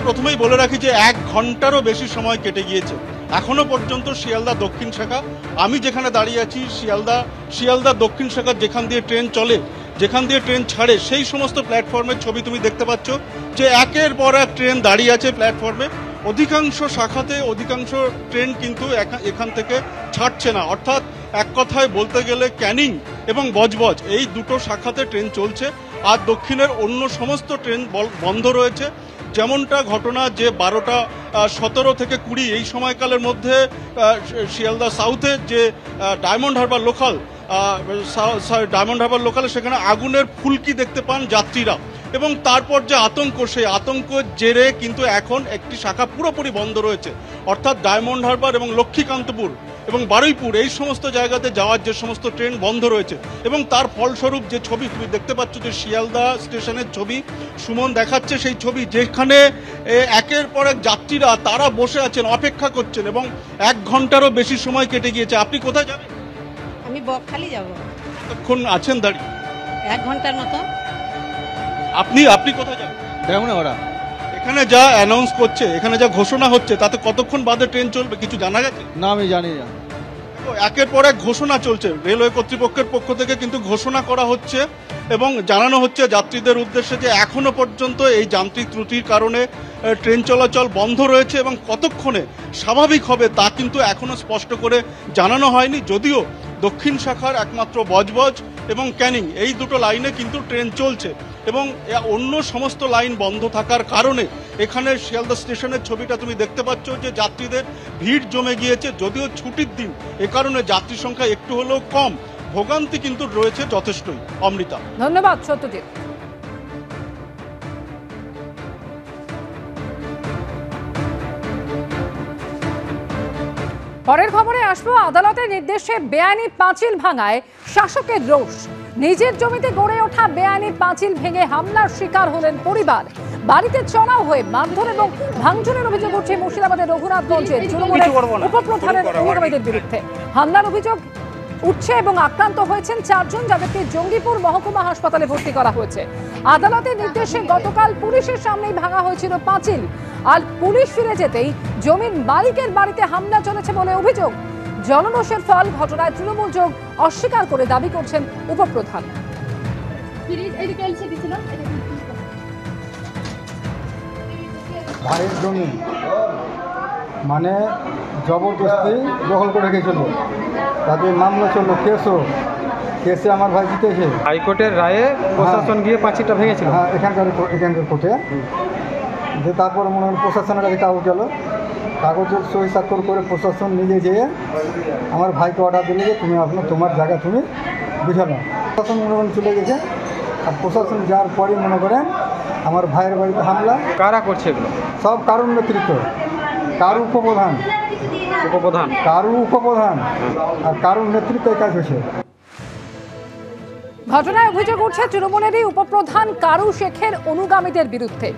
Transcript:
প্রথমেই বলে রাখি যে 1 ঘন্টারও বেশি সময় কেটে গিয়েছে, এখনো পর্যন্ত শিয়ালদা দক্ষিণ শাখা, আমি যেখানে দাঁড়িয়ে আছি শিয়ালদা দক্ষিণ শাখা যেখান দিয়ে ট্রেন চলে, যেখান দিয়ে ট্রেন ছাড়ে, সেই সমস্ত প্ল্যাটফর্মের ছবি তুমি দেখতে পাচ্ছ যে একের পর এক ট্রেন দাঁড়িয়ে আছে প্ল্যাটফর্মে। অধিকাংশ শাখাতে অধিকাংশ ট্রেন কিন্তু এখান থেকে ছাড়ছে না, অর্থাৎ এক কথায় বলতে গেলে ক্যানিং এবং বজবজ এই দুটো শাখাতে ট্রেন চলছে, আর দক্ষিণের অন্য সমস্ত ট্রেন বন্ধ রয়েছে। যেমনটা ঘটনা যে 12টা 17 থেকে 20 এই সময়কালের মধ্যে শিয়ালদা সাউথে যে ডায়মন্ড হারবার লোকালে সেখানে আগুনের ফুলকি দেখতে পান যাত্রীরা, এবং তারপর যে আতঙ্ক, সেই আতঙ্কের জেরে কিন্তু এখন একটি শাখা পুরোপুরি বন্ধ রয়েছে, অর্থাৎ ডায়মন্ড হারবার এবং লক্ষ্মীকান্তপুর এবং বারুইপুর এই সমস্ত জায়গাতে যাওয়ার যে সমস্ত ট্রেন বন্ধ রয়েছে। এবং তার ফলস্বরূপ যে ছবি তুমি দেখতে পাচ্ছ যে শিয়ালদা স্টেশনের ছবি সুমন দেখাচ্ছে, সেই ছবি যেখানে একের পর এক যাত্রীরা তারা বসে আছেন, অপেক্ষা করছেন, এবং 1 ঘন্টারও বেশি সময় কেটে গিয়েছে। আপনি কোথায় যাবেন? আমি বকখালি যাব। কতক্ষণ আছেন দাঁড়িয়ে? 1 ঘন্টার মতো। আপনি কোথায় যাবেন? দেওয়া এখানে যা অ্যানাউন্স করছে, এখানে যা ঘোষণা হচ্ছে, তাতে কতক্ষণ বাদে ট্রেন চলবে কিছু জানা গেছে? না, আমি জানি না। একের পর এক ঘোষণা চলছে, রেলওয়ে কর্তৃপক্ষের পক্ষ থেকে কিন্তু ঘোষণা করা হচ্ছে এবং জানানো হচ্ছে যাত্রীদের উদ্দেশ্যে যে এখনো পর্যন্ত এই যান্ত্রিক ত্রুটির কারণে ট্রেন চলাচল বন্ধ রয়েছে, এবং কতক্ষণে স্বাভাবিক হবে তা কিন্তু এখনো স্পষ্ট করে জানানো হয়নি। যদিও দক্ষিণ শাখার একমাত্র বজবজ এবং ক্যানিং এই দুটো লাইনে কিন্তু ট্রেন চলছে, এবং অন্য সমস্ত লাইন বন্ধ থাকার কারণে এখানে শিয়ালদা স্টেশনের ছবিটা তুমি দেখতে পাচ্ছ যে যাত্রীদের ভিড় জমে গিয়েছে। যদিও ছুটির দিন, এ কারণে যাত্রী সংখ্যা একটু হলেও কম, ভোগান্তি কিন্তু রয়েছে যথেষ্টই। অমৃতা, ধন্যবাদ সত্যজিৎ। পরের খবরে আসবো, আদালতের নির্দেশে বেআইনি পাঁচিল ভাঙায় শাসকের রোষ। নিজের জমিতে গড়ে ওঠা বেআইনি পাঁচিল ভেঙে হামলার শিকার হলেন পরিবার। বাড়িতে চড়াও হয়ে মারধর এবং ভাঙচুরের অভিযোগ উঠছে মুর্শিদাবাদের রঘুনাথগঞ্জের তৃণমূলের উপপ্রধানের অনুগামীদের বিরুদ্ধে। হামলার অভিযোগ উঠছে এবং আক্রান্ত হয়েছেন 4 জন, যাদেরকে জঙ্গিপুর মহকুমা হাসপাতালে ভর্তি করা হয়েছে। আদালতের নির্দেশে গতকাল পুলিশের সামনেই ভাঙা হয়েছিল পাঁচিল, আর পুলিশ ফিরে যেতেই জমির মালিকের বাড়িতে হামলা চলেছে বলে অভিযোগ। জনরোষের ফল, ঘটনায় তৃণমূল যোগ অস্বীকার করে দাবি করছেন উপপ্রধান। ভাইয়ের জমি মানে জবরদস্তি দখল করে রেখেছিল, তাদের মামলা চললো, কেসে আমার ভাই জিতেছে। হাইকোর্টের রায়ে প্রশাসন গিয়ে পাঁচিলটা ভেঙেছিল। হ্যাঁ, এখানকার কোর্টে যে তারপর মনে হয় প্রশাসনের কাছে কাগজ গেল, কাগজের সই স্বাক্ষর করে প্রশাসন নিজে যেয়ে আমার ভাইকে অর্ডার দিলে যে তুমি তোমার জায়গা তুমি বুঝে নাও। প্রশাসন মনে করেন চলে গেছে, আর প্রশাসন যাওয়ার পরে মনে করেন আমার ভাইয়ের বাড়িতে হামলা। কারা করছে এগুলো? সব কারুর নেতৃত্ব, কারু উপপ্রধান আর কারুর নেতৃত্বে কাজ হয়েছে। ঘটনায় অভিযোগ উঠছে তৃণমূলেরই উপপ্রধান কারু শেখের অনুগামীদের বিরুদ্ধে।